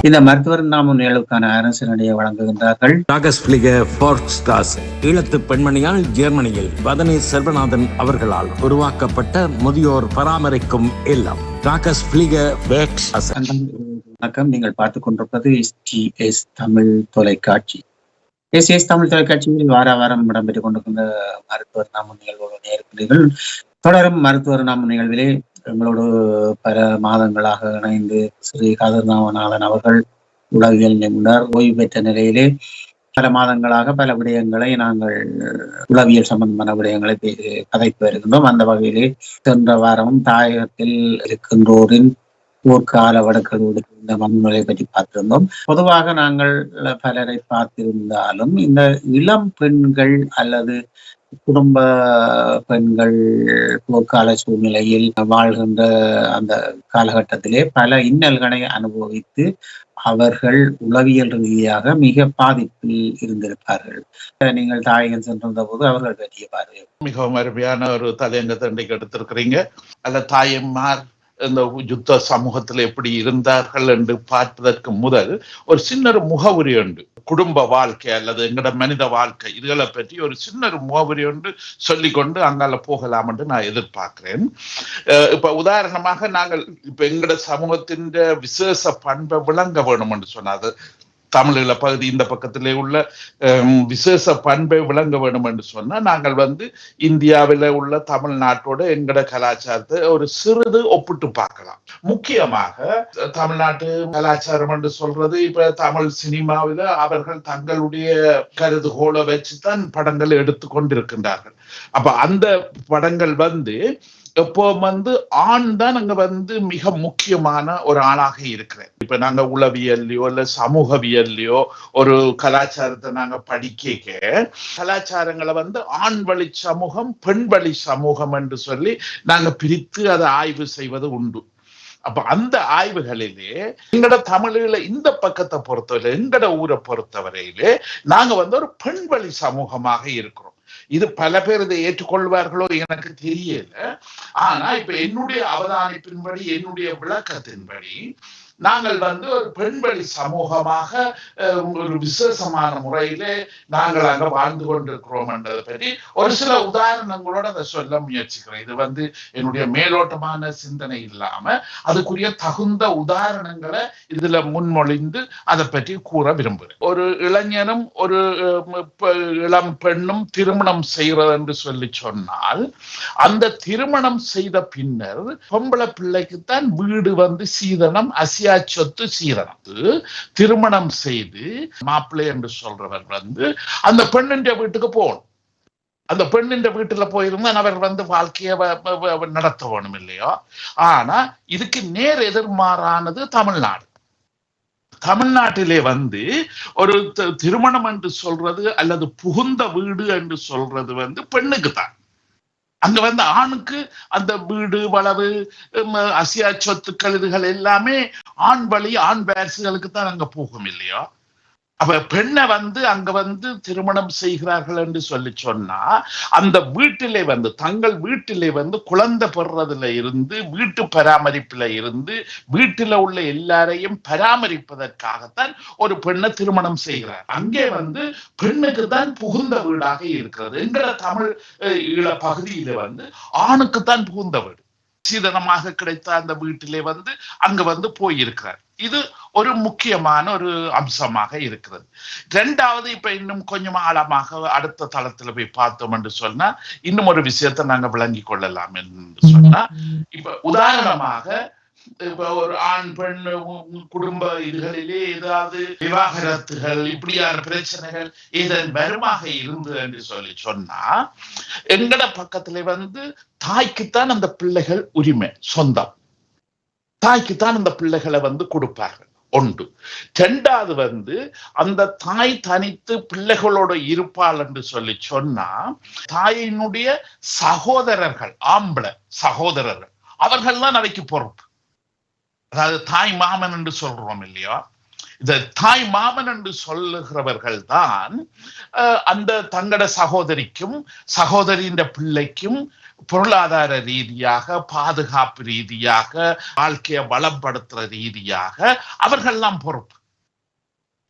இந்த மருத்துவர் நாம நிகழ்வுக்கான அரசனுடைய வழங்குகின்றார்கள். ஈழத்து பெண்மணியால் ஜெர்மனியில் வதனி செல்வநாதன் அவர்களால் உருவாக்கப்பட்ட முதியோர் பராமரிக்கும் இல்லம். வணக்கம். நீங்கள் பார்த்துக் கொண்டிருப்பது STS தமிழ் தொலைக்காட்சி. STS தமிழ் தொலைக்காட்சியில் வார வாரம் இடம்பெற்றுக் கொண்டிருக்கின்ற மருத்துவர் நாம நிகழ்வோடு நேர்கிறீர்கள். தொடரும் மருத்துவர் நாம நிகழ்விலே எங்களோடு பல மாதங்களாக இணைந்து ஸ்ரீ கதிர்நாமநாதன் அவர்கள் உளவியல் நிபுணர், ஓய்வு பெற்ற நிலையிலே பல மாதங்களாக பல விடயங்களை நாங்கள் உளவியல் சம்பந்தமான விடயங்களை கதைத்து வருகின்றோம். அந்த வகையிலே சென்ற வாரமும் தாயகத்தில் இருக்கின்றோரின் போர்க்கால வழக்குகளோடு இந்த மனநிலை பற்றி பார்த்திருந்தோம். பொதுவாக நாங்கள் பலரை பார்த்திருந்தாலும் இந்த இளம் பெண்கள் அல்லது குடும்ப பெண்கள் போர்க்கால சூழ்நிலையில் வாழ்கின்ற அந்த காலகட்டத்திலே பல இன்னல்களை அனுபவித்து அவர்கள் உளவியல் ரீதியாக மிக பாதிப்பில் இருந்திருப்பார்கள். நீங்கள் தாயகம் சென்றிருந்த போது அவர்கள் பற்றிய பார்வை மிகவும் அருமையான ஒரு தலையங்கத்தை இன்றைக்கு எடுத்திருக்கிறீங்க. அல்ல தாயம்மார் இந்த யுத்த சமூகத்தில் எப்படி இருந்தார்கள் என்று பார்ப்பதற்கு முதல் ஒரு சின்ன முகவுரி உண்டு. குடும்ப வாழ்க்கை அல்லது எங்கட மனித வாழ்க்கை இதுகளை பற்றி ஒரு சின்ன முகவுரி ஒன்று சொல்லிக்கொண்டு அங்கால போகலாம் என்று நான் எதிர்பார்க்கிறேன். இப்ப உதாரணமாக நாங்கள் இப்ப எங்கட சமூகத்தின் விசேஷ பண்பை விளங்க வேணும் என்று சொன்னாது தமிழீழ பகுதி இந்த பக்கத்திலே உள்ள விசேஷ பண்பை விளங்க வேண்டும் என்று சொன்னா நாங்கள் இந்தியாவில உள்ள தமிழ்நாட்டோட எங்கட கலாச்சாரத்தை ஒரு சிறிது ஒப்பிட்டு பார்க்கலாம். முக்கியமாக தமிழ்நாட்டு கலாச்சாரம் என்று சொல்றது இப்ப தமிழ் சினிமாவில அவர்கள் தங்களுடைய கருதுகோளை வச்சுதான் படங்கள் எடுத்து கொண்டிருக்கின்றார்கள். அப்ப அந்த படங்கள் எப்போ ஆண் தான் அங்க மிக முக்கியமான ஒரு ஆளாக இருக்கிறேன். இப்ப நாங்க உளவியல்லையோ இல்ல சமூகவியல்லையோ ஒரு கலாச்சாரத்தை நாங்க படிக்க கலாச்சாரங்களை ஆண் வழி சமூகம், பெண் வழி சமூகம் என்று சொல்லி நாங்க பிரித்து அதை ஆய்வு செய்வது உண்டு. அப்ப அந்த ஆய்வுகளிலே எங்கட தமிழில இந்த பக்கத்தை பொறுத்தவரை எங்கட ஊரை பொறுத்தவரையிலே நாங்க ஒரு பெண் வழி சமூகமாக இருக்கிறோம். இது பல பேர் இதை ஏற்றுக்கொள்வார்களோ எனக்கு தெரியல. ஆனா இப்ப என்னுடைய அவதானிப்பின்படி, என்னுடைய விளக்கத்தின்படி நாங்கள் ஒரு பெண்வழி சமூகமாக ஒரு விசேஷமான முறையிலே நாங்கள் அங்க வாழ்ந்து கொண்டிருக்கிறோம் என்றதை பற்றி ஒரு சில உதாரணங்களோட அதை சொல்ல முயற்சிக்கிறேன். இது என்னுடைய மேலோட்டமான சிந்தனை இல்லாம அதுக்குரிய தகுந்த உதாரணங்களை இதுல முன்மொழிந்து அதை பற்றி கூற விரும்புகிறேன். ஒரு இளைஞனும் ஒரு இளம் பெண்ணும் திருமணம் செய்கிறது என்று சொல்லி சொன்னால் அந்த திருமணம் செய்த பின்னர் பொம்பளை பிள்ளைக்குத்தான் வீடு சீதனம், சொத்து சீரணம். திருமணம் செய்து மாப்பிள்ளை என்று சொல்றவர் அந்த பெண்ணின் வீட்டுக்கு போகணும். அந்த பெண்ணின் வீட்டுல போயிருந்தா அவர் வாழ்க்கைய நடத்த வேணும் இல்லையோ. ஆனா இதுக்கு நேர் எதிர்மாறானது தமிழ்நாடு. தமிழ்நாட்டிலே ஒரு திருமணம் என்று சொல்றது அல்லது புகுந்த வீடு என்று சொல்றது பெண்ணுக்கு தான். அங்க ஆணுக்கு அந்த வீடு, வளவு, அசியா சொத்துக்கள் இதுகள் எல்லாமே ஆண் வழி, ஆண் வாரிசுகளுக்கு தான் அங்க போகும் இல்லையா. அப்ப பெண்ணை அங்க திருமணம் செய்கிறார்கள் என்று சொல்லி சொன்னா அந்த வீட்டிலே தங்கள் வீட்டிலே குழந்தை பெறுறதுல இருந்து, வீட்டு பராமரிப்புல இருந்து, வீட்டில உள்ள எல்லாரையும் பராமரிப்பதற்காகத்தான் ஒரு பெண்ணை திருமணம் செய்கிறார். அங்கே பெண்ணுக்கு தான் புகுந்த வீடாக இருக்கிறது. என்கிற தமிழ் ஈழ பகுதியில ஆணுக்குத்தான் புகுந்த வீடு. சீதனமாக கிடைத்த அந்த வீட்டிலே அங்க போயிருக்கிறார். இது ஒரு முக்கியமான ஒரு அம்சமாக இருக்கிறது. இரண்டாவது, இப்ப இன்னும் கொஞ்சம் ஆழமாக அடுத்த தளத்துல போய் பார்த்தோம் என்று சொன்னா இன்னும் ஒரு விஷயத்தை நாங்க விளங்கி கொள்ளலாம் என்று சொன்னா, இப்ப உதாரணமாக இப்ப ஒரு ஆண் பெண் குடும்ப இதுகளிலே ஏதாவது விவாகரத்துகள் இப்படியான பிரச்சனைகள் இதன் வருமாக இருந்தது என்று சொல்லி சொன்னா எங்கட பக்கத்துல தாய்க்குத்தான் அந்த பிள்ளைகள் உரிமை, சொந்தம். தாய்க்குத்தான் அந்த பிள்ளைகளை கொடுப்பார்கள். ஒன்று. இரண்டாவது அந்த தாய் தனித்து பிள்ளைகளோட இருப்பாள் என்று சொல்லி சொன்னா தாயினுடைய சகோதரர்கள், ஆம்பளை சகோதரர்கள், அவர்கள் தான் அவைக்கு பொறுப்பு. அதாவது தாய் மாமன் என்று சொல்றோம் இல்லையா. இந்த தாய் மாமன் என்று சொல்லுகிறவர்கள் தான் அந்த தங்கட சகோதரிக்கும் சகோதரியின் பிள்ளைக்கும் பொருளாதார ரீதியாக, பாதுகாப்பு ரீதியாக, வாழ்க்கையை வளப்படுத்துற ரீதியாக அவர்கள்லாம் பொறுப்பு.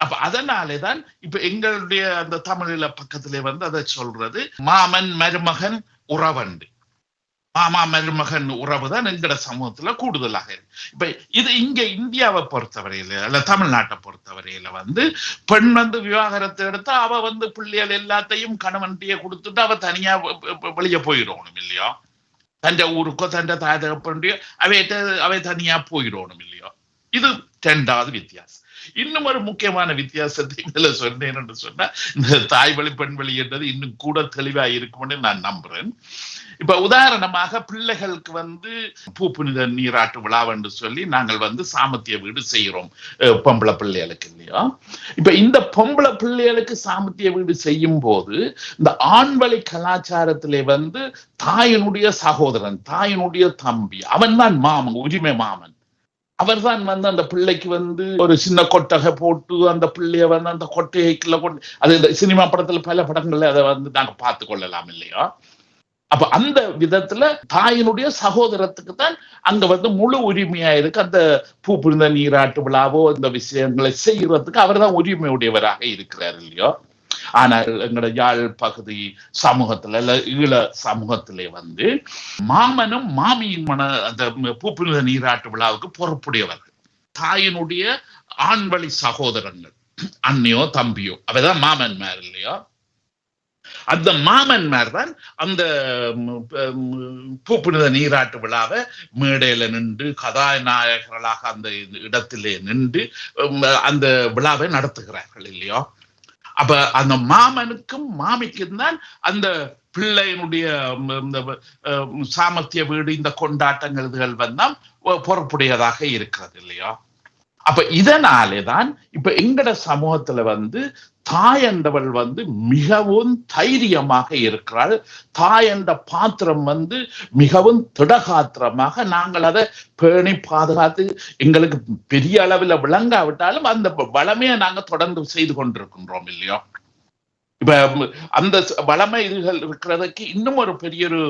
அப்ப அதனாலேதான் இப்ப எங்களுடைய அந்த தமிழில பக்கத்திலே அதை சொல்றது மாமன் மருமகன் உறவண்டு. மாமா மருமகன் உறவு தான் எங்கட சமூகத்துல கூடுதலாக இருக்கு. இப்ப இது இங்க இந்தியாவை பொறுத்தவரையில அல்ல தமிழ்நாட்டை பொறுத்தவரையில பெண் விவாகரத்தை எடுத்தா அவ பிள்ளைகள் எல்லாத்தையும் கணவன்கிட்டயே கொடுத்துட்டு அவ தனியா வெளியே போயிடணும் இல்லையோ, தன் ஊருக்கோ தன் தாய் தகப்பன்றியோ அவை தனியா போயிடணும் இல்லையோ. இது 2வது வித்தியாசம். இன்னும் ஒரு முக்கியமான வித்தியாசத்தை இதுல சொன்னேன் என்று சொன்னா, இந்த தாய் வழி பெண் வழி என்றது இன்னும் கூட தெளிவா இருக்கும்னு நான் நம்புறேன். இப்ப உதாரணமாக பிள்ளைகளுக்கு பூ புனித நீராட்டு விழா என்று சொல்லி நாங்கள் சாமத்திய வீடு செய்கிறோம் பொம்பளை பிள்ளைகளுக்கு இல்லையா. இப்ப இந்த பொம்பளை பிள்ளைகளுக்கு சாமத்திய வீடு செய்யும் போது இந்த ஆண்வழி கலாச்சாரத்திலே தாயினுடைய சகோதரன், தாயினுடைய தம்பி, அவன் தான் மாமன், உரிமை மாமன். அவர் தான் அந்த பிள்ளைக்கு ஒரு சின்ன கொட்டகை போட்டு அந்த பிள்ளைய அந்த கொட்டைக்குள்ள கொண்டு, அது இந்த சினிமா படத்துல பல படங்கள்ல அதை நாங்க பார்த்து கொள்ளலாம் இல்லையா. அப்ப அந்த விதத்துல தாயினுடைய சகோதரத்துக்கு தான் அங்க முழு உரிமையா இருக்கு. அந்த பூ புனித நீராட்டு விழாவோ இந்த விஷயங்களை செய்யறதுக்கு அவர் தான் உரிமையுடையவராக இருக்கிறார் இல்லையோ. ஆனால் எங்களோட யாழ் பகுதி சமூகத்துல இல்ல ஈழ சமூகத்திலே மாமனும் மாமியின் அந்த பூ புனித நீராட்டு விழாவுக்கு பொறுப்புடையவர்கள். தாயினுடைய ஆண்வழி சகோதரங்கள், அண்ணியோ தம்பியோ, அவைதான் மாமன்மார் இல்லையோ. அந்த மாமன்மார் தான் அந்த பூ புனித நீராட்டு விழாவை மேடையில நின்று கதாநாயகர்களாக அந்த இடத்திலே நின்று அந்த விழாவை நடத்துகிறார்கள் இல்லையோ. அப்ப அந்த மாமனுக்கும் மாமிக்கும் தான் அந்த பிள்ளையினுடைய சாமர்த்திய வீடு இந்த கொண்டாட்டங்கள் இதுகள் பொறுப்புடையதாக இருக்கிறது இல்லையா. அப்ப இதனாலேதான் இப்ப எங்கட சமூகத்துல தாய் என்றவள் மிகவும் தைரியமாக இருக்கிறாள். தாய் என்ற பாத்திரம் மிகவும் திடகாத்திரமாக நாங்கள் அதை பேணி பாதுகாத்து எங்களுக்கு பெரிய அளவில் விளங்காவிட்டாலும் அந்த வளமையை நாங்க தொடர்ந்து செய்து கொண்டிருக்கின்றோம் இல்லையோ. இப்ப அந்த வளமை இதுகள் இருக்கிறதுக்கு இன்னும் ஒரு பெரிய ஒரு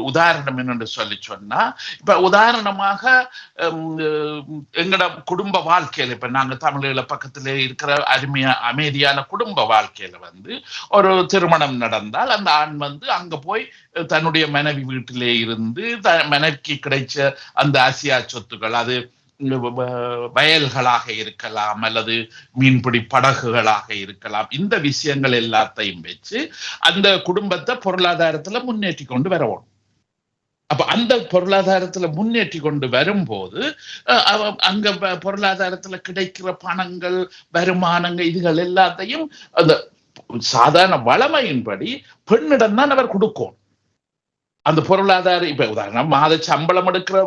உதாரணம் என்னென்று சொன்னா, இப்ப உதாரணமாக எங்கட குடும்ப வாழ்க்கையில இப்ப நாங்க தமிழீழ பக்கத்திலே இருக்கிற அமைதியான குடும்ப வாழ்க்கையில ஒரு திருமணம் நடந்தால் அந்த ஆண் அங்க போய் தன்னுடைய மனைவி வீட்டிலே இருந்து மனைவிக்கு கிடைச்ச அந்த ஆசியா சொத்துக்கள், அது வயல்களாக இருக்கலாம் அல்லது மீன்பிடி படகுகளாக இருக்கலாம், இந்த விஷயங்கள் எல்லாத்தையும் வச்சு அந்த குடும்பத்தை பொருளாதாரத்துல முன்னேற்றி கொண்டு வரணும். அப்ப அந்த பொருளாதாரத்துல முன்னேற்றி கொண்டு வரும்போது அங்க பொருளாதாரத்துல கிடைக்கிற பணங்கள், வருமானங்கள், இதுகள் எல்லாத்தையும் அந்த சாதாரண வளமையின்படி பெண்ணிடம் தான் அவர் கொடுக்கும். அந்த பொருளாதார இப்ப உதாரணம் மாத சம்பளம் எடுக்கிற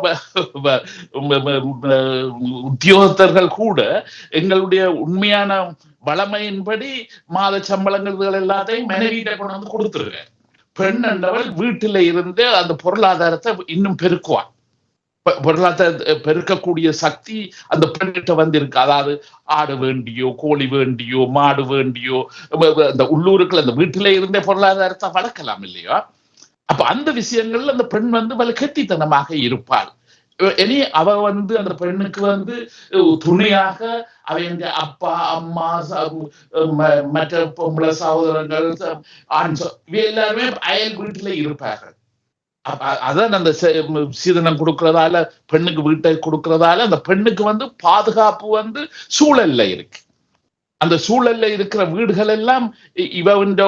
உத்தியோகத்தர்கள் கூட எங்களுடைய உண்மையான வளமையின்படி மாத சம்பளங்கள் எல்லாத்தையும் மனைவியிட்ட கொண்டு கொடுத்துருங்க. பெண் என்றவள் வீட்டில இருந்து அந்த பொருளாதாரத்தை இன்னும் பெருக்குவான். பொருளாதார பெருக்கக்கூடிய சக்தி அந்த பெண்கிட்ட இருக்கு. அதாவது ஆடு வேண்டியோ, கோழி வேண்டியோ, மாடு வேண்டியோ, அந்த உள்ளூருக்குள்ள அந்த வீட்டில இருந்தே பொருளாதாரத்தை வளர்க்கலாம் இல்லையா. அப்ப அந்த விஷயங்கள்ல அந்த பெண் வல கெட்டித்தனமாக இருப்பாள். இனி அவ அந்த பெண்ணுக்கு துணையாக அவங்க அப்பா, அம்மா, மற்ற பொம்பளை சகோதரங்கள், ஆண் எல்லாருமே அயல் வீட்டில இருப்பார்கள். அதான் அந்த சீதனம் கொடுக்கறதால, பெண்ணுக்கு வீட்டை கொடுக்கறதால அந்த பெண்ணுக்கு பாதுகாப்பு சூழல்ல இருக்கு. அந்த சூழல்ல இருக்கிற வீடுகள் எல்லாம் இவண்ட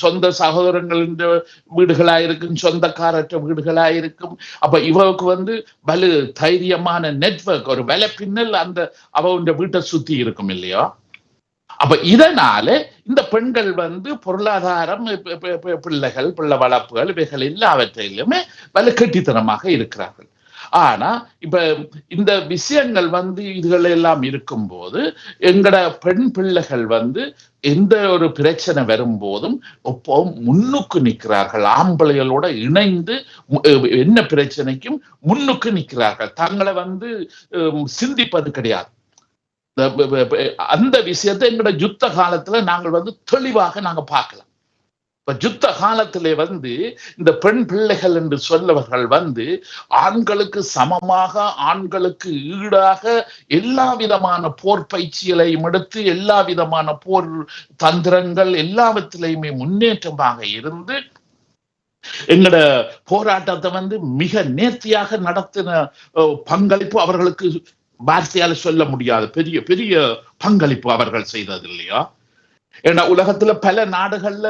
சொந்த சகோதரங்களின் வீடுகளாயிருக்கும், சொந்தக்காரற்ற வீடுகளாயிருக்கும். அப்ப இவருக்கு வலு தைரியமான நெட்வொர்க், ஒரு வலை பின்னல் அந்த அவ வீட்டை சுத்தி இருக்கும் இல்லையா. அப்ப இதனால இந்த பெண்கள் பொருளாதாரம், பிள்ளைகள், பிள்ளை வளர்ப்புகள், இவைகள் எல்லாவற்றிலுமே வலு கெட்டித்தனமாக இருக்கிறார்கள். ஆனா இப்ப இந்த விஷயங்கள் இதுகள் எல்லாம் இருக்கும்போது எங்கட பெண் பிள்ளைகள் எந்த ஒரு பிரச்சனை வரும்போதும் ஒப்பவும் முன்னுக்கு நிற்கிறார்கள். ஆம்பளைகளோட இணைந்து என்ன பிரச்சனைக்கும் முன்னுக்கு நிற்கிறார்கள். தங்களை சிந்திப்பது கிடையாது. அந்த விஷயத்தை எங்களோட யுத்த காலத்துல நாங்கள் வந்து தெளிவாக நாங்க பார்க்கலாம். இப்ப யுத்த காலத்திலே வந்து இந்த பெண் பிள்ளைகள் என்று சொல்லவர்கள் வந்து ஆண்களுக்கு சமமாக, ஆண்களுக்கு ஈடாக எல்லா விதமான போர் பயிற்சிகளையும் எடுத்து எல்லா விதமான போர் தந்திரங்கள் எல்லாவற்றிலையுமே முன்னேற்றமாக இருந்து எங்கட போராட்டத்தை வந்து மிக நேர்த்தியாக நடத்தின பங்களிப்பு அவர்களுக்கு வார்த்தையால சொல்ல முடியாது. பெரிய பெரிய பங்களிப்பு அவர்கள் செய்தது இல்லையா? ஏன்னா உலகத்துல பல நாடுகள்ல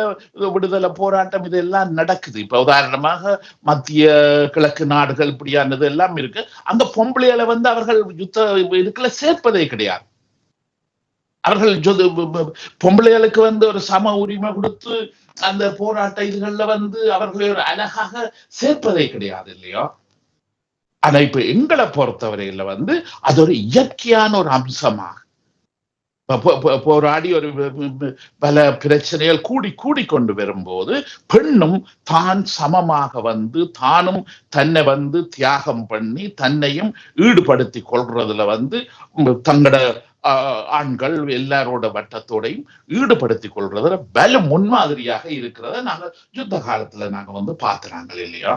விடுதலை போராட்டம் இதெல்லாம் நடக்குது. இப்ப உதாரணமாக மத்திய கிழக்கு நாடுகள் இப்படியானது எல்லாம் இருக்கு. அங்க பொம்பளைகளை வந்து அவர்கள் யுத்த இதுக்குள்ள சேர்ப்பதே கிடையாது. அவர்கள் பொம்பளைகளுக்கு வந்து ஒரு சம உரிமை கொடுத்து அந்த போராட்ட இதுகள்ல வந்து அவர்களை ஒரு அழகாக சேர்ப்பதே கிடையாது இல்லையா? ஆனா இப்ப எங்களை பொறுத்தவரையில வந்து அது ஒரு இயற்கையான ஒரு அம்சமாக போராடி ஒரு பல பிரச்சனைகள் கூடி கொண்டு வரும்போது பெண்ணும் தான் சமமாக வந்து தானும் தன்னை வந்து தியாகம் பண்ணி தன்னையும் ஈடுபடுத்தி கொள்றதுல வந்து தங்களோட ஆண்கள் எல்லாரோட வட்டத்தோடையும் ஈடுபடுத்தி கொள்றதுல பல முன்மாதிரியாக இருக்கிறத நாங்க யுத்த காலத்துல நாங்க வந்து பார்த்துறாங்க இல்லையா?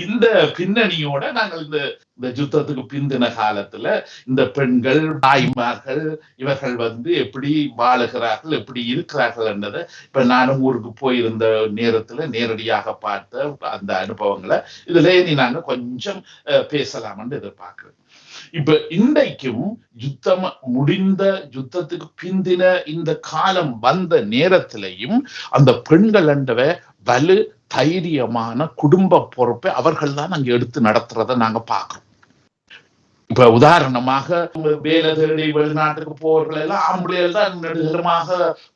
இந்த பின்னணியோட நாங்கள் இந்த யுத்தத்துக்கு பிந்தின காலத்துல இந்த பெண்கள் தாய்மார்கள் இவர்கள் வந்து எப்படி வாழுகிறார்கள் எப்படி இருக்கிறார்கள் என்றதை இப்ப நானும் ஊருக்கு போயிருந்த நேரத்துல நேரடியாக பார்த்த அந்த அனுபவங்களை இதுல இனி நாங்க கொஞ்சம் பேசலாம்னு எதிர்பார்க்கிறேன். இப்ப இன்றைக்கும் யுத்தம் முடிந்த யுத்தத்துக்கு பிந்தின இந்த காலம் வந்த நேரத்திலையும் அந்த பெண்கள் என்றவ வலு தைரியமான குடும்ப பொறுப்பை அவர்கள் தான் அங்க எடுத்து நடத்துறத நாங்க பார்க்கிறோம். இப்ப உதாரணமாக வேலை தேடி வெளிநாட்டுக்கு போறவர்கள் எல்லாம் ஆம்பளைகள் தான் நெடுகரமாக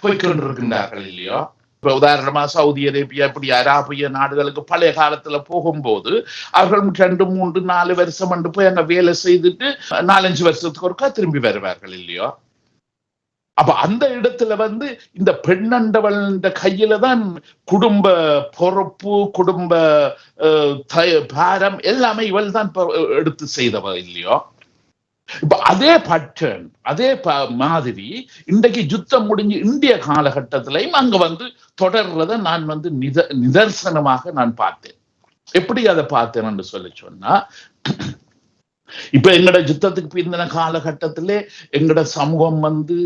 போய்கொண்டிருக்கின்றார்கள் இல்லையோ? இப்ப உதாரணமா சவுதி அரேபியா இப்படி அராபிய நாடுகளுக்கு பழைய காலத்துல போகும்போது அவர்கள் 2, 3, 4 வருஷம் போய் அங்க வேலை செய்துட்டு 4-5 வருஷத்துக்கு ஒருக்கா திரும்பி வருவார்கள் இல்லையோ? அப்ப அந்த இடத்துல வந்து இந்த பெண்ணண்டவள் கையில தான் குடும்ப பொறுப்பு, குடும்ப பாரம் எல்லாமே இவள் தான் எடுத்து செய்தவ இல்லையோ? இப்ப அதே பட்டன் அதே மாதிரி இன்றைக்கு யுத்தம் முடிஞ்சு இந்திய காலகட்டத்திலையும் அங்க வந்து தொடர்றத நான் வந்து நிதர்சனமாக நான் பார்த்தேன். எப்படி அதை பார்த்தேன் என்று சொன்னா, இப்ப எங்கட யுத்தத்துக்கு பிந்தின காலகட்டத்திலே எங்கட சமூகம் வந்து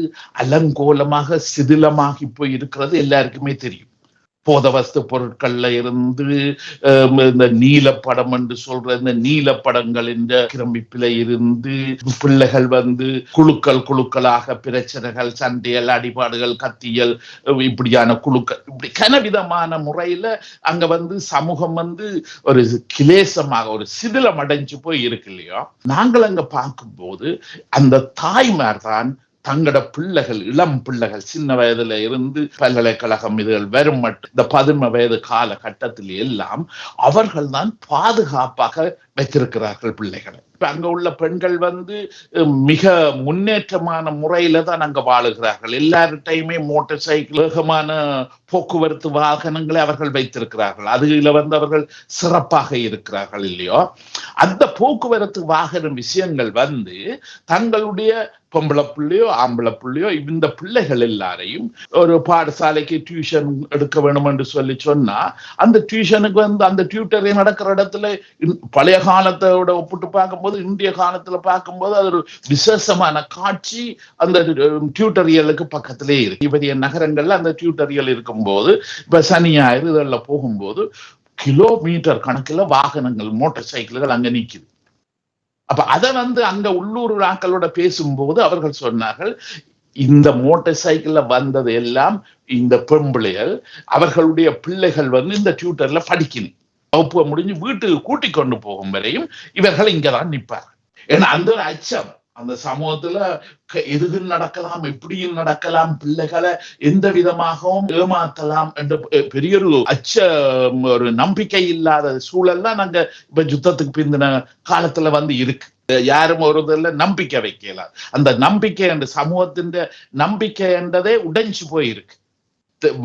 அலங்கோலமாக சிதிலமாகி போய் இருக்கிறது எல்லாருக்குமே தெரியும். போதவஸ்து பொருட்கள்ல இருந்து இந்த நீலப்படம் என்று சொல்ற இந்த நீலப்படங்கள் என்ற கிரமிப்பில இருந்து பிள்ளைகள் வந்து குழுக்களாக பிரச்சனைகள், சண்டைகள், அடிபாடுகள், கத்தியல் இப்படியான குழுக்கள் இப்படி கனவிதமான முறையில அங்க வந்து சமூகம் வந்து ஒரு கிலேசமாக ஒரு சிதிலம் அடைஞ்சு போய் இருக்கு இல்லையா? நாங்கள் அங்க பார்க்கும்போது அந்த தாய்மார் தான் தங்களோட பிள்ளைகள், இளம் பிள்ளைகள் சின்ன வயதுல இருந்து பல்கலைக்கழகம் இதுகள் வரும் மட்டும் இந்த 11 வயது காலகட்டத்தில் எல்லாம் அவர்கள் தான் பாதுகாப்பாக வைத்திருக்கிறார்கள் பிள்ளைகளை. அங்க உள்ள பெண்கள் வந்து மிக முன்னேற்றமான முறையில தான் அங்க வாழுகிறார்கள். எல்லார்டையுமே மோட்டார் சைக்கிள், வேகமான போக்குவரத்து வாகனங்களை அவர்கள் வைத்திருக்கிறார்கள். அதுல வந்து அவர்கள் சிறப்பாக இருக்கிறார்கள் இல்லையோ? அந்த போக்குவரத்து வாகன விஷயங்கள் வந்து தங்களுடைய பொம்பளை பிள்ளையோ ஆம்பளை பிள்ளையோ இந்த பிள்ளைகள் எல்லாரையும் ஒரு பாடசாலைக்கு டியூஷன் எடுக்க வேணும் என்று சொன்னா அந்த டியூஷனுக்கு வந்து அந்த டியூட்டரை நடக்கிற இடத்துல பழைய காலத்தோட ஒப்பிட்டு பார்க்கும்போது இந்திய காலத்துல பார்க்கும்போது அது ஒரு விசேஷமான காட்சி அந்த டியூட்டரியலுக்கு பக்கத்திலே இருக்கு. பெரிய நகரங்கள்ல அந்த டியூட்டரியல் இருக்கும்போது இப்ப சனி ஞாயிறு இதெல்லாம் போகும்போது கிலோமீட்டர் கணக்குல வாகனங்கள், மோட்டார் சைக்கிள்கள் அங்க நிக்குது. அப்ப அதை வந்து அங்க உள்ளூர் ஆட்களோட பேசும்போது அவர்கள் சொன்னார்கள், இந்த மோட்டார் சைக்கிள்ல வந்தது எல்லாம் இந்த பெண்பிள்ளைகள், அவர்களுடைய பிள்ளைகள் வந்து இந்த டியூட்டர்ல படிக்கணும், வகுப்பு முடிஞ்சு வீட்டுக்கு கூட்டிக் கொண்டு போகும் வரையும் இவர்கள் இங்கதான் நிற்பார். ஏன்னா அந்த ஒரு அச்சம் அந்த சமூகத்துல எதுவும் நடக்கலாம், எப்படியும் நடக்கலாம், பிள்ளைகளை எந்த விதமாகவும் ஏமாத்தலாம் என்ற பெரிய ஒரு ஒரு நம்பிக்கை இல்லாத சூழல் தான் நாங்க இப்ப யுத்தத்துக்கு பிந்தின காலத்துல வந்து இருக்கு. யாரும் ஒரு இதுல நம்பிக்கை வைக்கலாம். அந்த நம்பிக்கை என்ற சமூகத்தின் நம்பிக்கை என்றதே உடைஞ்சு போயிருக்கு.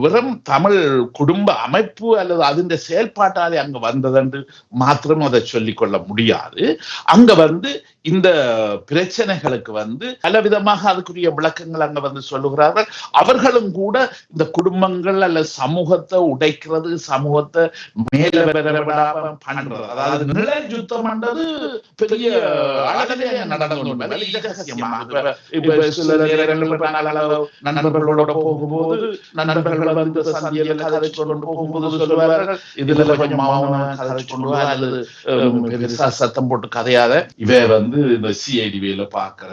வெறும் தமிழ் குடும்ப அமைப்பு அல்லது அதன் செயல்பாட்டாலே அங்க வந்ததென்று மாத்திரம் அதை சொல்லிக்கொள்ள முடியாது. அங்க இந்த பிரச்சனைகளுக்கு பலவிதமாக அதுக்குரிய விளக்கங்கள் அங்க சொல்லுகிறார்கள். அவர்களும் கூட இந்த குடும்பங்கள் அல்லது சமூகத்தை உடைக்கிறது, சமூகத்தை மேல விடாம பண்றது, அதாவது நிலை யுத்தம் பண்றது பெரிய அளவிலே நடந்து இப்ப சில நேரங்கள் நண்பர்களோட போகும்போது நண்பர்கள் சந்தியில கதைச்சு கொண்டு போகும்போது சொல்லுவார்கள், இதுல கொஞ்சம் மௌன கதைச்சு கொண்டு வா, அல்லது பெருசா சத்தம் போட்டு கதையாத, இவ இந்த சிஐடி வேல பாக்குற,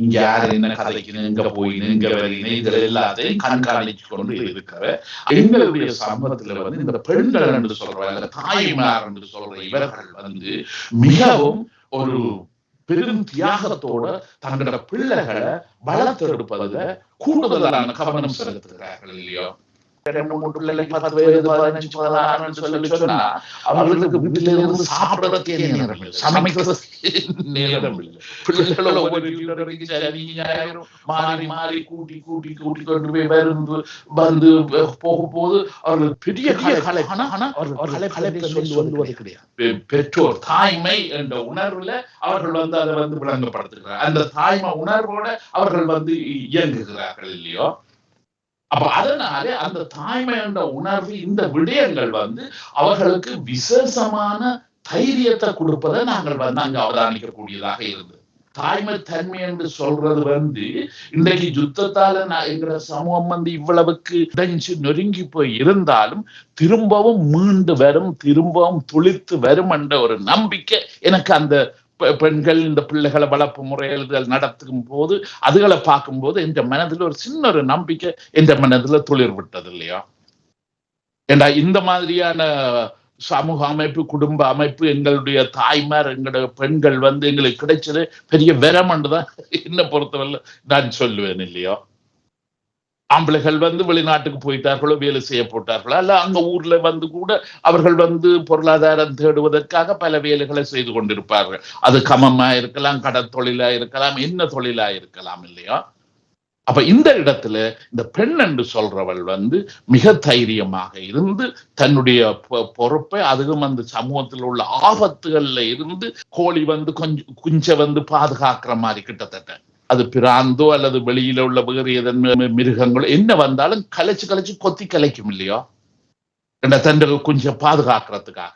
இங்க யாரு என்ன கதைக்கணும், இங்க போயின்னு இங்க வரீங்க, இதுல எல்லாத்தையும் கண்காணிச்சு கொண்டு இருக்கிற எங்களுடைய சமூகத்துல இந்த பெண்கள் என்று சொல்ற தாய்மார் என்று சொல்ற இவர்கள் மிகவும் ஒரு பெரும் தியாகத்தோட தங்களோட பிள்ளைகளை வளர்த்தெடுப்பதில் கூடுதலான கவனம் செலுத்துகிறார்கள் இல்லையோ. அவர்களுக்கு வீட்டில இருந்து சாப்பிடறதுக்கே நேரம் இல்லை, சமைக்கிறது நேரம் இல்லை. பிள்ளைகள் மாறி மாறி கூட்டி கூட்டி கூட்டி கொண்டு போய் வந்து போகும்போது அவர்கள் பெரிய கலை சொல்லுவது கிடையாது. பெற்றோர் தாய்மை என்ற உணர்வுல அவர்கள் அதை விளங்கப்படுத்துகிறார். அந்த தாய்மை உணர்வோட அவர்கள் இயங்குகிறார்கள் இல்லையோ. அப்ப அதனால அந்த தாய்மை என்ற உணர்வு, இந்த விடயங்கள் அவர்களுக்கு விசேஷமான தைரியத்தை கொடுப்பதை நாங்கள் அங்க அவதானிக்க கூடியதாக இருந்தது. தாய்மை தன்மை என்று சொல்றது இன்றைக்கு யுத்தத்தால எங்கிற சமூகம் இவ்வளவுக்கு இடைஞ்சு நொறுங்கி போய் இருந்தாலும் திரும்பவும் மீண்டு வரும், திரும்பவும் துளித்து வரும் என்ற ஒரு நம்பிக்கை எனக்கு அந்த பெண்கள் இந்த பிள்ளைகளை வளர்ப்பு முறைகள் நடத்தும் போது அதுகளை பார்க்கும்போது என்ற மனதில் ஒரு சின்ன ஒரு நம்பிக்கை என்ற மனதில் துளிர் விட்டது இல்லையா. ஏண்டா இந்த மாதிரியான சமூக அமைப்பு, குடும்ப அமைப்பு, எங்களுடைய தாய்மார், எங்களுடைய பெண்கள் எங்களுக்கு கிடைச்சது பெரிய வரம் என்றுதான் என்ன பொறுத்தவரை நான் சொல்லுவேன் இல்லையா. ஆம்பளைகள் வெளிநாட்டுக்கு போயிட்டார்களோ, வேலை செய்ய போட்டார்களோ, அல்ல அங்க ஊர்ல கூட அவர்கள் பொருளாதாரம் தேடுவதற்காக பல வேலைகளை செய்து கொண்டிருப்பார்கள். அது கமமா இருக்கலாம், கடற்தொழிலா இருக்கலாம், என்ன தொழிலா இருக்கலாம் இல்லையா. அப்ப இந்த இடத்துல இந்த பெண் என்று சொல்றவள் மிக தைரியமாக இருந்து தன்னுடைய பொறுப்பை, அதுவும் அந்த சமூகத்தில் உள்ள ஆபத்துகள்ல இருந்து கோழி குஞ்ச பாதுகாக்கிற மாதிரி கிட்டத்தட்ட, அது பிராந்தோ அல்லது வெளியில உள்ள வேறு எதன் மிருகங்களோ என்ன வந்தாலும் கலைச்சு கலைச்சு கொத்தி கலைக்கும் இல்லையோ, தன் கொஞ்சம் பாதுகாக்கிறதுக்காக.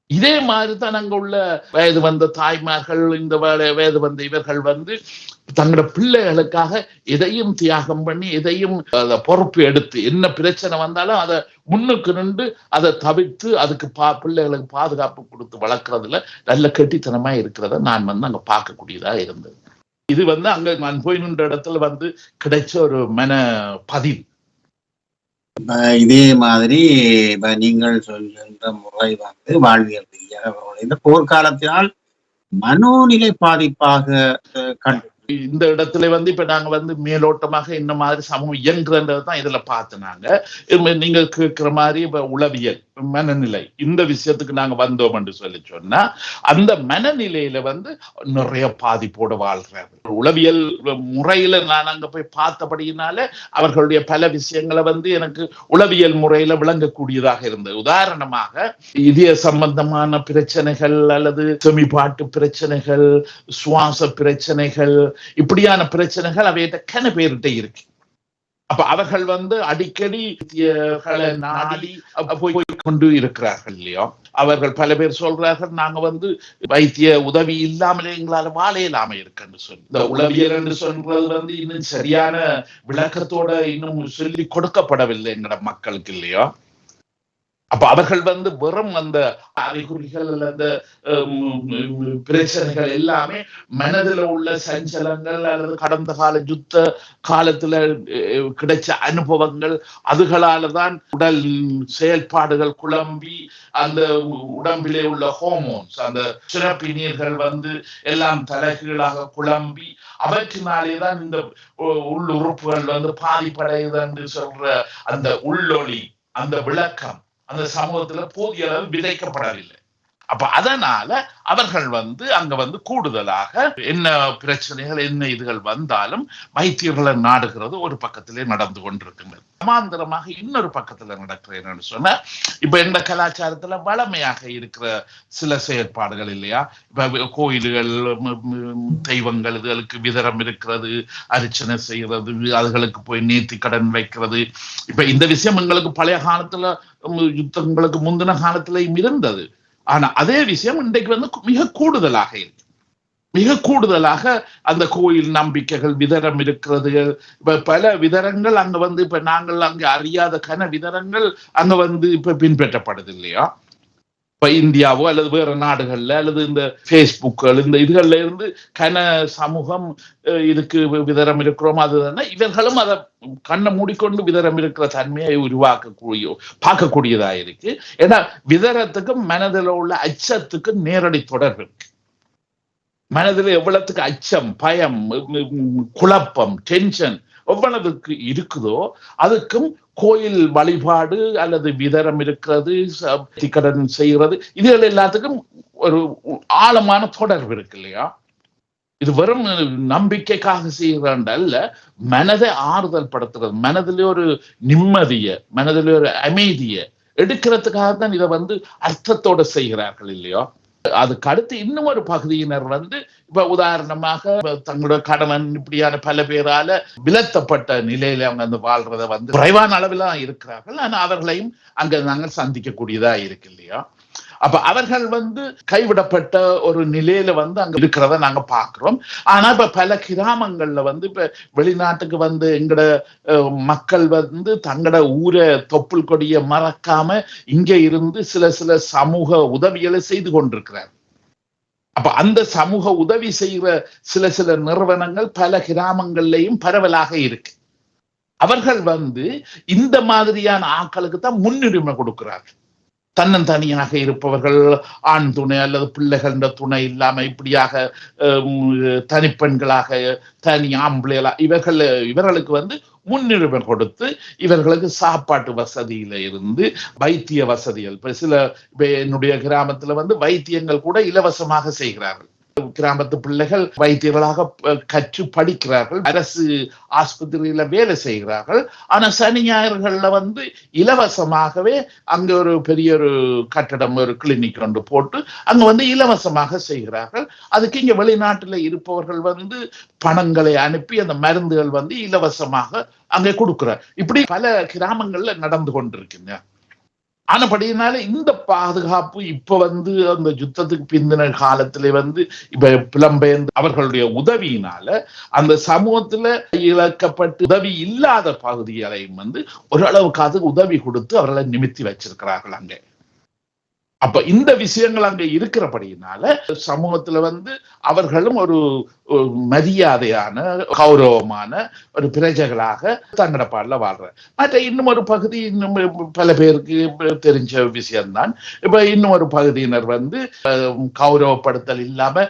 இதே மாதிரிதான் அங்க உள்ள வயது வந்த தாய்மார்கள், இந்த வயது வந்த இவர்கள் தங்களோட பிள்ளைகளுக்காக எதையும் தியாகம் பண்ணி, எதையும் பொறுப்பு எடுத்து, என்ன பிரச்சனை வந்தாலும் அதை முன்னுக்கு நின்று அதை தவிர்த்து அதுக்கு பிள்ளைகளுக்கு பாதுகாப்பு கொடுத்து வளர்க்கறதுல நல்ல கெட்டித்தனமா இருக்கிறத நான் அங்க பார்க்கக்கூடியதா இருந்தது. இது அங்க நான் போய் நின்ற இடத்துல கிடைச்ச ஒரு மன பதிவு. இதே மாதிரி நீங்கள் சொல்கின்ற முறை வாழ்வியல் ரீதியாக இந்த போர்க்காலத்தினால் மனோநிலை பாதிப்பாக கண்டு இந்த இடத்துல இப்ப நாங்க மேலோட்டமாக இந்த மாதிரி சமூகம் இயங்குறதுதான் இதுல பார்த்துனாங்க. நீங்க கேட்கிற மாதிரி இப்ப உளவியல் மனநிலை இந்த விஷயத்துக்கு நாங்க வந்தோம் என்று சொல்லி சொன்னா, அந்த மனநிலையில நிறைய பாதிப்போடு வாழ்றாங்க. உளவியல் முறையில நான் அங்க போய் பார்த்தபடியினால அவர்களுடைய பல விஷயங்களை எனக்கு உளவியல் முறையில விளங்கக்கூடியதாக இருந்தது. உதாரணமாக இதய சம்பந்தமான பிரச்சனைகள் அல்லது செமிப்பாட்டு பிரச்சனைகள், சுவாச பிரச்சனைகள், இப்படியான பிரச்சனைகள் அவையிட்ட பேர்கிட்ட இருக்கு. அப்ப அவர்கள் அடிக்கடி நாடி போய் கொண்டு இருக்கிறார்கள் இல்லையோ. அவர்கள் பல பேர் சொல்றார்கள், நாங்க வைத்திய உதவி இல்லாமலே எங்களால வாழ இல்லாம இருக்குன்னு சொல்லி. இந்த உளவியல் என்று சொல்றது இன்னும் சரியான விளக்கத்தோட இன்னும் சொல்லி கொடுக்கப்படவில்லை எங்கட மக்களுக்கு இல்லையோ. அப்ப அவர்கள் வெறும் அந்த அறிகுறிகள் அல்லது பிரச்சனைகள் எல்லாமே மனதில் உள்ள சஞ்சலங்கள் அல்லது கடந்த கால யுத்த காலத்துல கிடைச்ச அனுபவங்கள், அதுகளாலதான் உடல் செயல்பாடுகள் குழம்பி அந்த உடம்பிலே உள்ள ஹோமோன்ஸ், அந்த சுரப்பி நீர்கள் எல்லாம் தலைகீழாக குழம்பி அவற்றினாலேதான் இந்த உள்ளுறுப்புகள் பாதிப்படையுது என்று சொல்ற அந்த உள்ளொளி, அந்த விளக்கம் அந்த சமூகத்துல போதிய அளவு விதைக்கப்படவில்லை. அப்ப அதனால அவர்கள் அங்க கூடுதலாக என்ன பிரச்சனைகள் என்ன இதுகள் வந்தாலும் வைத்தியர்களை நாடுகிறது ஒரு பக்கத்திலே நடந்து கொண்டிருக்கின்றது. சமாந்தரமாக இன்னொரு பக்கத்துல நடக்கிறேன்னு சொன்னா, இப்ப இந்த கலாச்சாரத்துல வளமையாக இருக்கிற சில செயற்பாடுகள் இல்லையா, இப்ப கோயில்கள் தெய்வங்கள் இதுகளுக்கு விதரம் இருக்கிறது, அர்ச்சனை செய்யறது, அதுகளுக்கு போய் நேர்த்தி கடன் வைக்கிறது. இப்ப இந்த விஷயம் எங்களுக்கு பழைய காலத்துல யுத்தங்களுக்கு முந்தின காலத்திலையும் இருந்தது. ஆனா அதே விஷயம் இன்றைக்கு மிக கூடுதலாக இருக்கு. மிக கூடுதலாக அந்த கோயில் நம்பிக்கைகள் விதரம் இருக்கிறது. இப்ப பல விதரங்கள் அங்க இப்ப நாங்கள் அங்க அறியாத கன விதரங்கள் அங்க இப்ப பின்பற்றப்படுது இல்லையா. இப்ப இந்தியாவோ அல்லது வேற நாடுகள்ல அல்லது இந்த பேஸ்புக்கள் இந்த இதுகள்ல இருந்து கன சமூகம் இதுக்கு விதரம் இருக்கிறோம், அதுதானே இவர்களும் அதை கண்ணை மூடிக்கொண்டு விதரம் இருக்கிற தன்மையை பார்க்கக்கூடியதா இருக்கு. ஏன்னா விதரத்துக்கும் மனதில் உள்ள அச்சத்துக்கும் நேரடி தொடர்பு இருக்கு. மனதில் எவ்வளவுக்கு அச்சம், பயம், குழப்பம், டென்ஷன் எவ்வளவுக்கு இருக்குதோ அதுக்கும் கோயில் வழிபாடு அல்லது விதரம் இருக்கிறது, கடன் செய்கிறது, இதுகள் எல்லாத்துக்கும் ஒரு ஆழமான தொடர்பு இருக்கு இல்லையா. இது வெறும் நம்பிக்கைக்காக செய்யறாண்ட அல்ல, மனதை ஆறுதல் படுத்துறது, மனதிலே ஒரு நிம்மதிய, மனதிலே ஒரு அமைதிய எடுக்கிறதுக்காக தான் இதை அர்த்தத்தோட செய்கிறார்கள் இல்லையா. அதுக்கு அடுத்து இன்னும் ஒரு பகுதியினர் இப்ப உதாரணமாக தங்களுடைய கணவன் இப்படியான பல பேரால விலத்தப்பட்ட நிலையில அவங்க வாழ்றத குறைவான அளவில் இருக்கிறார்கள். ஆனா அவர்களையும் அங்க நாங்கள் சந்திக்கக்கூடியதா இருக்கு இல்லையா. அப்ப அவர்கள் கைவிடப்பட்ட ஒரு நிலையில அங்க இருக்கிறத நாங்க பாக்குறோம். ஆனா இப்ப பல கிராமங்கள்ல இப்ப வெளிநாட்டுக்கு எங்கட மக்கள் தங்கட ஊரை தொப்புள் கொடிய மறக்காம இங்க இருந்து சில சில சமூக உதவிகளை செய்து கொண்டிருக்கிறார். அப்ப அந்த சமூக உதவி செய்கிற சில சில நிறுவனங்கள் பல கிராமங்கள்லயும் பரவலாக இருக்கு. அவர்கள் இந்த மாதிரியான ஆட்களுக்கு தான் முன்னுரிமை கொடுக்கிறார்கள். தன்னந்தனியாக இருப்பவர்கள், ஆண் துணை அல்லது பிள்ளைகள் துணை இல்லாம இப்படியாக தனிப்பெண்களாக, தனி ஆம்பளைகளா இவர்களுக்கு முன்னுரிமை கொடுத்து இவர்களுக்கு சாப்பாட்டு வசதியில இருந்து வைத்திய வசதிகள், இப்ப என்னுடைய கிராமத்துல வைத்தியங்கள் கூட இலவசமாக செய்கிறார்கள். கிராமத்து பிள்ளைகள் வைத்தியர்களாக கற்று படிக்கிறார்கள், அரசு ஆஸ்பத்திரியில வேலை செய்கிறார்கள். ஆனா சனி ஞாயிறுகள்ல இலவசமாகவே அங்க ஒரு பெரிய ஒரு கட்டடம், ஒரு கிளினிக் ஒன்று போட்டு அங்க இலவசமாக செய்கிறார்கள். அதுக்கு இங்க வெளிநாட்டுல இருப்பவர்கள் பணங்களை அனுப்பி அந்த மருந்துகள் இலவசமாக அங்க கொடுக்கிறார். இப்படி பல கிராமங்கள்ல நடந்து கொண்டிருக்குங்க. ஆனபடியினால இந்த பாதுகாப்பு இப்ப அந்த யுத்தத்துக்கு பிந்தின காலத்திலே இப்ப புலம்பெயர்ந்து அவர்களுடைய உதவியினால அந்த சமூகத்துல இழக்கப்பட்டு உதவி இல்லாத பகுதிகளையும் ஓரளவுக்கு அதுக்கு உதவி கொடுத்து அவர்களை நிமித்தி வச்சிருக்கிறார்கள் அங்க. அப்ப இந்த விஷயங்கள் அங்க இருக்கிறபடியினால சமூகத்துல அவர்களும் ஒரு மரியாதையான கௌரவமான ஒரு பிரஜைகளாக தங்கட பாடல வாழ்ற. மற்ற இன்னும் ஒரு பகுதி, இன்னும் பல பேருக்கு தெரிஞ்ச விஷயம்தான், இப்ப இன்னும் ஒரு பகுதியினர் கௌரவப்படுத்தல் இல்லாம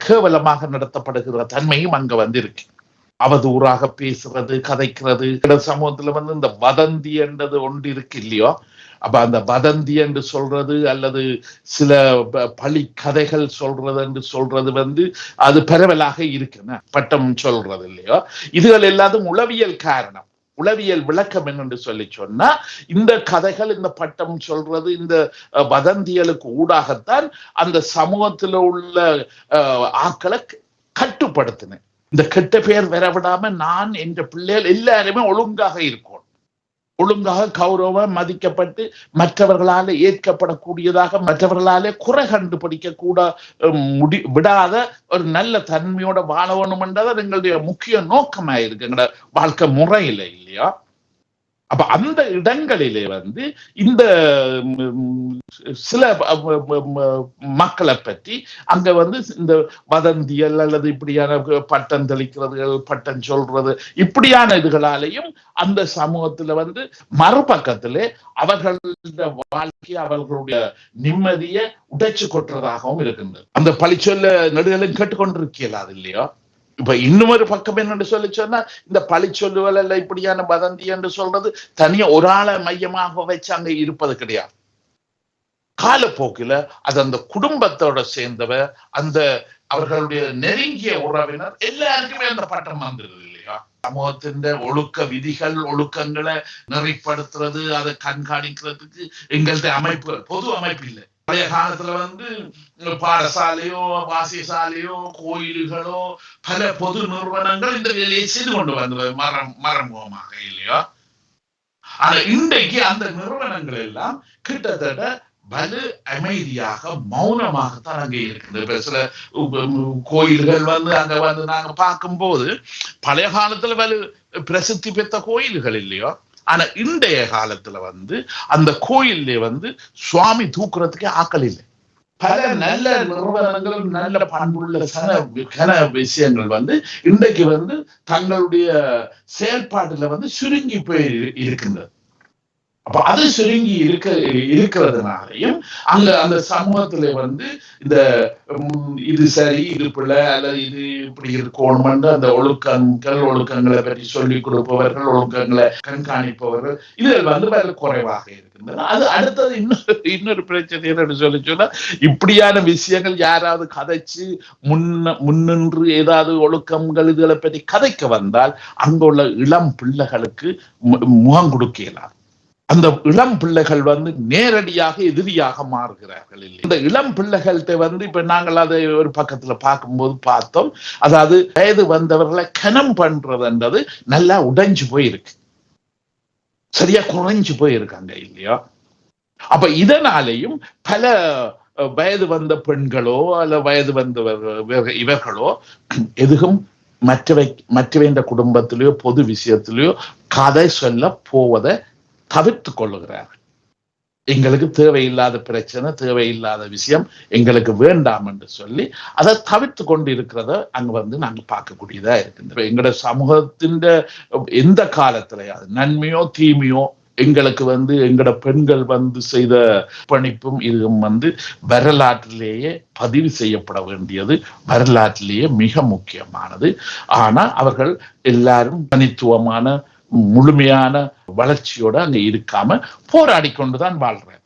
கேவலமாக நடத்தப்படுகிற தன்மையும் அங்க இருக்கு. அவதூறாக பேசுறது, கதைக்கிறது. சமூகத்துல இந்த வதந்தி என்றது ஒன்று இருக்கு இல்லையோ. அப்ப அந்த வதந்தி என்று சொல்றது அல்லது சில பழி கதைகள் சொல்றது என்று சொல்றது அது பரவலாக இருக்குன்னு பட்டம் சொல்றது இல்லையோ. இதுகள் எல்லாத்தும் உளவியல் காரணம், உளவியல் விளக்கம் என்னென்று சொன்னா இந்த கதைகள், இந்த பட்டம் சொல்றது, இந்த வதந்திகளுக்கு ஊடாகத்தான் அந்த சமூகத்துல உள்ள ஆக்களை கட்டுப்படுத்தினேன். இந்த கெட்ட பெயர் வரவிடாம நான் என்ற பிள்ளைகள் எல்லாருமே ஒழுங்காக இருக்கும், ஒழுங்காக கௌரவம் மதிக்கப்பட்டு மற்றவர்களால ஏற்கப்படக்கூடியதாக, மற்றவர்களாலே குறை கண்டுபிடிக்க கூட விடாத ஒரு நல்ல தன்மையோட வாழ வேணும் என்றதான் எங்களுடைய முக்கிய நோக்கமா இருக்கு எங்களோட வாழ்க்கை முறையில இல்லையா. அப்ப அந்த இடங்களிலே இந்த சில மக்களை பற்றி அங்க இந்த வதந்தியல் அல்லது இப்படியான பட்டம் தெளிக்கிறது, பட்டம் சொல்றது, இப்படியான இதுகளாலையும் அந்த சமூகத்துல மறுபக்கத்திலே அவர்களுடைய வாழ்க்கை, அவர்களுடைய நிம்மதியை உடைச்சு கொட்டுறதாகவும் இருக்கின்றது. அந்த பழிச்சொல்ல நெடுகளும் கேட்டுக்கொண்டிருக்கலாது இல்லையோ. இப்ப இன்னும் ஒரு பக்கம் என்னன்னு சொன்னா, இந்த பழி சொல்லுவல் அல்ல இப்படியான வதந்தி என்று சொல்றது தனியா ஒரு ஆளை மையமாக வச்சு அங்க இருப்பது கிடையாது. காலப்போக்கில அது அந்த குடும்பத்தோட சேர்ந்தவர், அந்த அவர்களுடைய நெருங்கிய உறவினர் எல்லாருக்குமே அந்த பட்டம் வந்துருது இல்லையா? சமூகத்தின் ஒழுக்க விதிகள், ஒழுக்கங்களை நெறிப்படுத்துறது, அதை கண்காணிக்கிறதுக்கு எங்கள்ட்ட அமைப்புகள், பொது அமைப்பு இல்லை. பழைய காலத்துல பாடசாலையோ, வாசியசாலையோ, கோயில்களோ, பல பொது நிறுவனங்கள் இந்த வேலையை செய்து கொண்டு வந்தது மறைமுகமாக இல்லையா? ஆனா இன்றைக்கு அந்த நிறுவனங்கள் எல்லாம் கிட்டத்தட்ட வலு அமைதியாக மௌனமாகத்தான் அங்கே இருக்குது. இப்ப சில கோயில்கள் அங்க நாங்க பார்க்கும்போது பழைய காலத்துல வலு பிரசித்தி பெற்ற கோயில்கள் இல்லையோ, ஆனா இன்றைய காலத்துல அந்த கோயில்ல சுவாமி தூக்குறதுக்கே ஆக்கள் இல்லை. பல நல்ல நிறுவனங்கள், நல்ல பண்புள்ள கன விஷயங்கள் இன்றைக்கு தங்களுடைய செயல்பாட்டுல சுருங்கி போய் இருக்கின்றது. அப்ப அது சுருங்கி இருக்கிறதுனாலையும் அந்த சமூகத்துல இந்த இது சரி, இது பிள்ளை, அல்லது இது இப்படி இருக்கணும், அந்த ஒழுக்கங்களை பற்றி சொல்லிக் கொடுப்பவர்கள், ஒழுக்கங்களை கண்காணிப்பவர்கள், இது வேற குறைவாக இருக்கின்றன. அது அடுத்தது இன்னொரு பிரச்சனை என்னன்னு சொன்னா, இப்படியான விஷயங்கள் யாராவது கதைச்சு முன்னின்று ஏதாவது ஒழுக்கங்கள் இதுகளை பற்றி கதைக்க வந்தால் அங்குள்ள இளம் பிள்ளைகளுக்கு முகம் கொடுக்கலாம். அந்த இளம் பிள்ளைகள் நேரடியாக எதிரியாக மாறுகிறார்கள். இல்லை, இந்த இளம் பிள்ளைகள்கிட்ட இப்ப நாங்கள் அதை ஒரு பக்கத்துல பார்க்கும்போது பார்த்தோம், அதாவது வயது வந்தவர்களை கனம் பண்றதுன்றது நல்லா உடைஞ்சு போயிருக்கு, சரியா குறைஞ்சு போயிருக்காங்க இல்லையா? அப்ப இதனாலேயும் பல வயது வந்த பெண்களோ அல்ல வயது வந்தவர்கள் இவர்களோ எதுவும் மற்றவை குடும்பத்திலேயோ பொது விஷயத்திலேயோ கதை சொல்ல போவதை தவிர்த்து கொள்ளுகிறார்கள். எங்களுக்கு தேவையில்லாத பிரச்சனை, தேவையில்லாத விஷயம் எங்களுக்கு வேண்டாம் என்று சொல்லி அதை தவிர்த்து கொண்டு இருக்கிறத அங்க நாங்க பார்க்கக்கூடியதா இருக்கு. எங்களோட சமூகத்தின் எந்த காலத்திலேயாவது நன்மையோ தீமையோ எங்களுக்கு எங்களோட பெண்கள் செய்த பணிப்பும் இதுவும் வரலாற்றிலேயே பதிவு செய்யப்பட வேண்டியது, வரலாற்றிலேயே மிக முக்கியமானது. ஆனா அவர்கள் எல்லாரும் தனித்துவமான முழுமையான வளர்ச்சியோட அங்க இருக்காம போராடி கொண்டுதான் வாழ்றாங்க.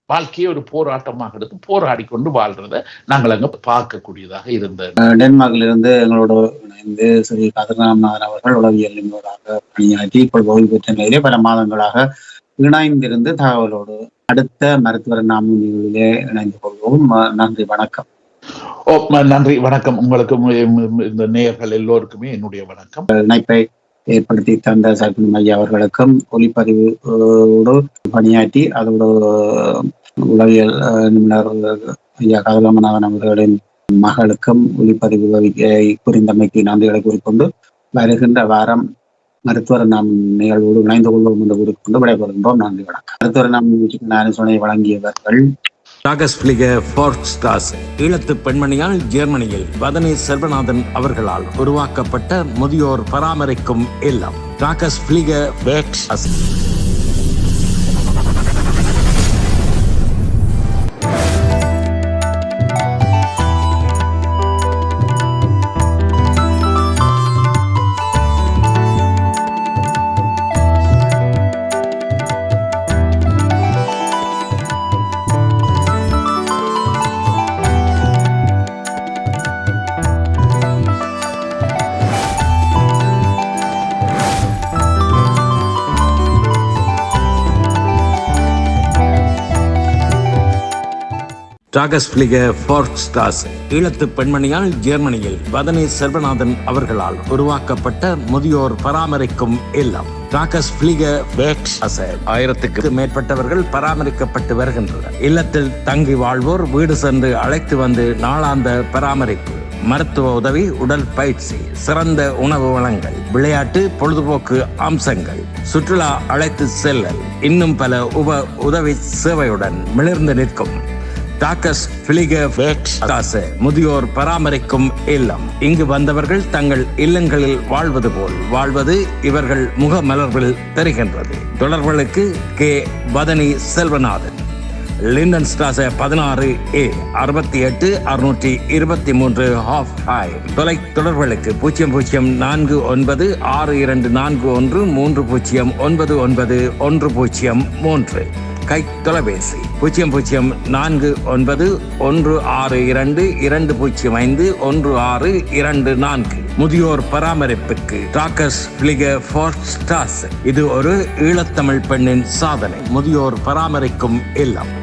வாழ்க்கையை ஒரு போராட்டமாக எடுத்து போராடி கொண்டு வாழ்றத நாங்கள் அங்க பார்க்கக்கூடியதாக இருந்தது. டென்மார்க்ல இருந்து எங்களோட இணைந்து ஸ்ரீ கதிர்நாமன் அவர்கள் உளவியல் நிபுணராக பணியாற்றி இப்பொழுது ஓய்வு பெற்ற நிலையிலே பல மாதங்களாக இணைந்திருந்து தகவலோடு அடுத்த மருத்துவர் நிகழ்விலே இணைந்து கொள்வோம். நன்றி, வணக்கம். நன்றி, வணக்கம். உங்களுக்கு இந்த நேயர்கள் எல்லோருக்குமே என்னுடைய வணக்கம். இணைப்பை ஏற்படுத்தி தந்த சர்க்குணம் ஐயா அவர்களுக்கும், ஒளிப்பதிவோடு பணியாற்றி அதோடு உளவியல் நிபுணர் ஐயா கதிர்நாமன் அவர்களின் மகளுக்கும் ஒளிப்பதிவு புரிந்தமைக்கு நன்றிகளை கூறிக்கொண்டு வருகின்ற வாரம் மருத்துவர் நிகழ்வோடு இணைந்து கொள்வோம் என்று கூறிக்கொண்டு விடைபெறுகின்றோம். நன்றி, வணக்கம். மருத்துவர் ஆலோசனை வழங்கியவர்கள் ஈழத்து பெண்மணியால் ஜெர்மனியில் வதனி செல்வநாதன் அவர்களால் உருவாக்கப்பட்ட முதியோர் பராமரிக்கும் இல்லம் டாகஸ் பிளிகர் வேர்க்ஸ். ஈழத்து பெண்மணியால் ஜெர்மனியில் வதனி செல்வநாதன் அவர்களால் உருவாக்கப்பட்ட முதியோர் பராமரிக்கும் இல்லம் டாகஸ் பிளிகர் வேர்க்ஸ். 1000க்கு மேற்பட்டவர்கள் பராமரிக்கப்பட்டு வருகின்றனர். இல்லத்தில் தங்கி வாழ்வோர் வீடு சென்று அழைத்து வந்து நாளாந்த பராமரிப்பு, மருத்துவ உதவி, உடல் பயிற்சி, சிறந்த உணவு வளங்கள், விளையாட்டு பொழுதுபோக்கு அம்சங்கள், சுற்றுலா அழைத்து செல்லல், இன்னும் பல உதவி சேவையுடன் மிளிர்ந்து நிற்கும் டாகஸ் பிளிகர் வேர்க்ஸ் முதியோர் பராமரிக்கும் இல்லம். இங்கு வந்தவர்கள் தங்கள் இல்லங்களில் வாழ்வது போல் வாழ்வது இவர்கள் முகமலர்வில் தெரிகின்றது. தொடர்புகளுக்கு K. Vathani Selvanathan, Linden Strasse 16A 68 623 ஹாஃப் ஹை. தொடர்புகளுக்கு 0049 6241 3099 103. கை தொலைபேசி 004162205124. முதியோர் பராமரிப்புக்கு ராக்கஸ் பிளிகர் ஃபார்ஸ்டாஸ். இது ஒரு ஈழத்தமிழ் பெண்ணின் சாதனை. முதியோர் பராமரிக்கும் இல்லம்.